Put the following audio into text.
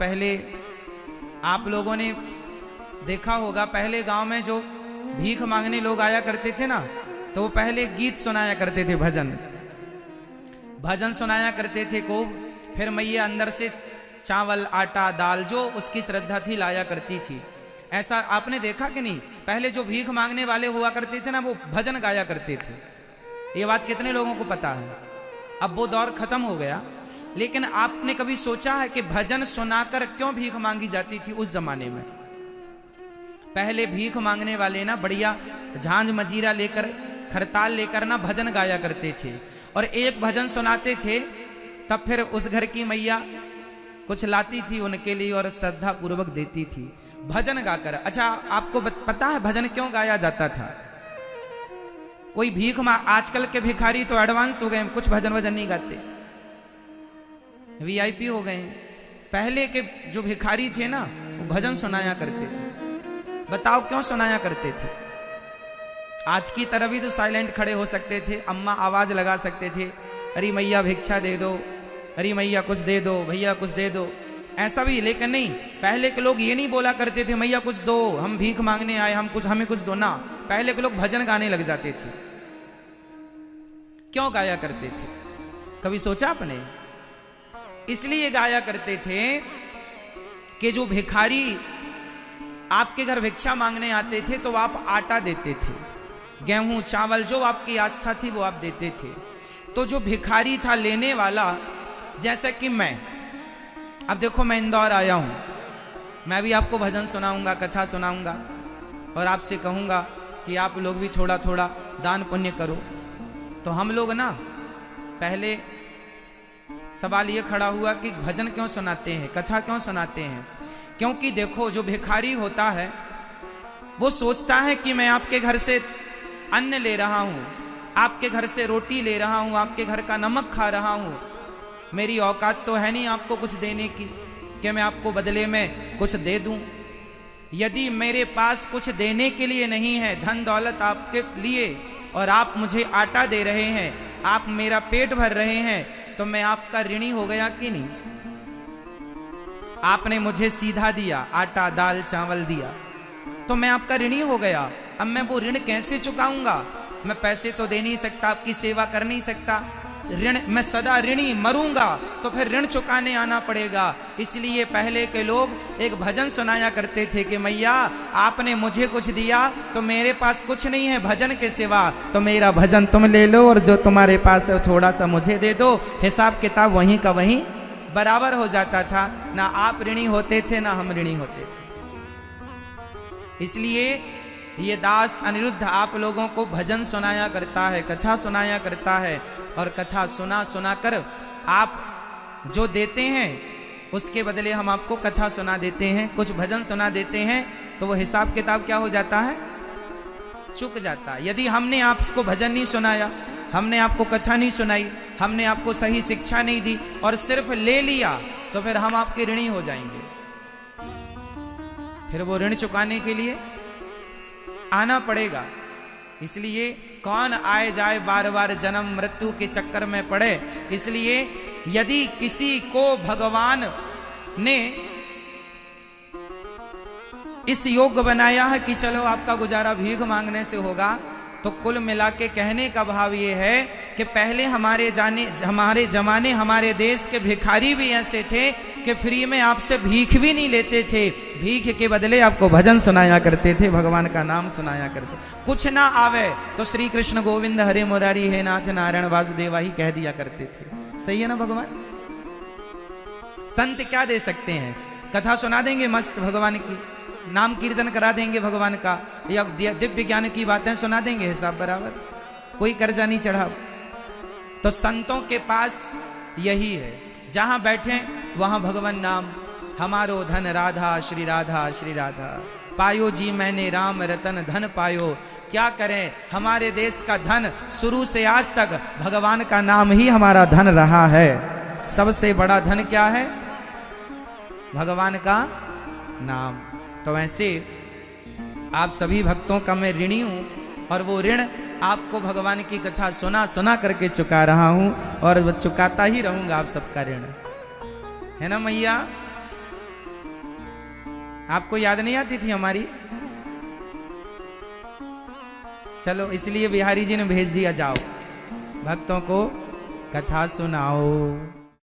पहले आप लोगों ने देखा होगा, पहले गांव में जो भीख मांगने लोग आया करते थे ना, तो वो पहले गीत सुनाया करते थे, भजन सुनाया करते थे खूब। फिर मैया अंदर से चावल आटा दाल जो उसकी श्रद्धा थी लाया करती थी। ऐसा आपने देखा कि नहीं? पहले जो भीख मांगने वाले हुआ करते थे ना, वो भजन गाया करते थे। ये बात कितने लोगों को पता है? अब वो दौर खत्म हो गया। लेकिन आपने कभी सोचा है कि भजन सुनाकर क्यों भीख मांगी जाती थी उस जमाने में? पहले भीख मांगने वाले ना बढ़िया झांझ मजीरा लेकर, खरताल लेकर ना भजन गाया करते थे, और एक भजन सुनाते थे, तब फिर उस घर की मैया कुछ लाती थी उनके लिए और श्रद्धा पूर्वक देती थी भजन गाकर। अच्छा, आपको पता है भजन क्यों गाया जाता था? कोई भीख आजकल के भिखारी तो एडवांस हो गए, कुछ भजन वजन नहीं गाते, वीआईपी हो गए। पहले के जो भिखारी थे ना, वो भजन सुनाया करते थे। बताओ क्यों सुनाया करते थे? आज की तरह भी तो साइलेंट खड़े हो सकते थे, अम्मा आवाज लगा सकते थे, अरे मैया भिक्षा दे दो, अरे मैया कुछ दे दो, भैया कुछ दे दो, ऐसा भी। लेकिन नहीं, पहले के लोग ये नहीं बोला करते थे मैया कुछ दो, हम भीख मांगने आए, हमें कुछ दो ना। पहले के लोग भजन गाने लग जाते थे। क्यों गाया करते थे? कभी सोचा आपने? इसलिए गाया करते थे कि जो भिखारी आपके घर भिक्षा मांगने आते थे तो आप आटा देते थे, गेहूं चावल जो आपकी आस्था थी वो आप देते थे। तो जो भिखारी था लेने वाला, जैसा कि मैं, अब देखो मैं इंदौर आया हूं, मैं भी आपको भजन सुनाऊंगा, कथा सुनाऊंगा, और आपसे कहूंगा कि आप लोग भी थोड़ा थोड़ा दान पुण्य करो। तो हम लोग ना, पहले सवाल ये खड़ा हुआ कि भजन क्यों सुनाते हैं, कथा क्यों सुनाते हैं? क्योंकि देखो, जो भिखारी होता है वो सोचता है कि मैं आपके घर से अन्न ले रहा हूं, आपके घर से रोटी ले रहा हूं, आपके घर का नमक खा रहा हूं, मेरी औकात तो है नहीं आपको कुछ देने की कि मैं आपको बदले में कुछ दे दूं। यदि मेरे पास कुछ देने के लिए नहीं है, धन दौलत आपके लिए, और आप मुझे आटा दे रहे हैं, आप मेरा पेट भर रहे हैं, तो मैं आपका ऋणी हो गया कि नहीं? आपने मुझे सीधा दिया, आटा दाल चावल दिया, तो मैं आपका ऋणी हो गया। अब मैं वो ऋण कैसे चुकाऊंगा? मैं पैसे तो दे नहीं सकता, आपकी सेवा कर नहीं सकता, ऋण, मैं सदा ऋणी मरूंगा, तो फिर ऋण चुकाने आना पड़ेगा। इसलिए पहले के लोग एक भजन सुनाया करते थे कि मैया आपने मुझे कुछ दिया तो मेरे पास कुछ नहीं है भजन के सिवा, तो मेरा भजन तुम ले लो और जो तुम्हारे पास है थोड़ा सा मुझे दे दो। हिसाब किताब वहीं का वहीं बराबर हो जाता था। ना आप ऋणी होते थे ना हम ऋणी होते थे। इसलिए ये दास अनिरुद्ध आप लोगों को भजन सुनाया करता है, कथा सुनाया करता है, और कथा सुना सुना कर आप जो देते हैं उसके बदले हम आपको कथा सुना देते हैं, कुछ भजन सुना देते हैं, तो वो हिसाब किताब क्या हो जाता है? चुक जाता है। यदि हमने आपको भजन नहीं सुनाया, हमने आपको कथा नहीं सुनाई, हमने आपको सही शिक्षा नहीं दी और सिर्फ ले लिया, तो फिर हम आपके ऋणी हो जाएंगे। फिर वो ऋण चुकाने के लिए आना पड़ेगा। इसलिए कौन आए जाए बार बार जन्म मृत्यु के चक्कर में पड़े। इसलिए यदि किसी को भगवान ने इस योग्य बनाया है कि चलो आपका गुजारा भीख मांगने से होगा, तो कुल मिला के कहने का भाव ये है कि पहले हमारे जमाने हमारे देश के भिखारी भी ऐसे थे कि फ्री में आपसे भीख भी नहीं लेते थे, भीख के बदले आपको भजन सुनाया करते थे, भगवान का नाम सुनाया करते। कुछ ना आवे तो श्री कृष्ण गोविंद हरे मुरारी हे नाथ नारायण वासुदेवा ही कह दिया करते थे। सही है ना? भगवान संत क्या दे सकते हैं? कथा सुना देंगे मस्त भगवान की, नाम कीर्तन करा देंगे भगवान का, या दिव्य ज्ञान की बातें सुना देंगे, हिसाब बराबर, कोई कर्जा नहीं चढ़ा। तो संतों के पास यही है, जहां बैठे वहां भगवान नाम, हमारो धन राधा श्री राधा श्री राधा, पायो जी मैंने राम रतन धन पायो। क्या करें, हमारे देश का धन शुरू से आज तक भगवान का नाम ही हमारा धन रहा है। सबसे बड़ा धन क्या है? भगवान का नाम। तो वैसे आप सभी भक्तों का मैं ऋणी हूं, और वो ऋण आपको भगवान की कथा सुना सुना करके चुका रहा हूं, और वो चुकाता ही रहूंगा आप सबका ऋण, है ना मैया? आपको याद नहीं आती थी हमारी? चलो इसलिए बिहारी जी ने भेज दिया, जाओ भक्तों को कथा सुनाओ।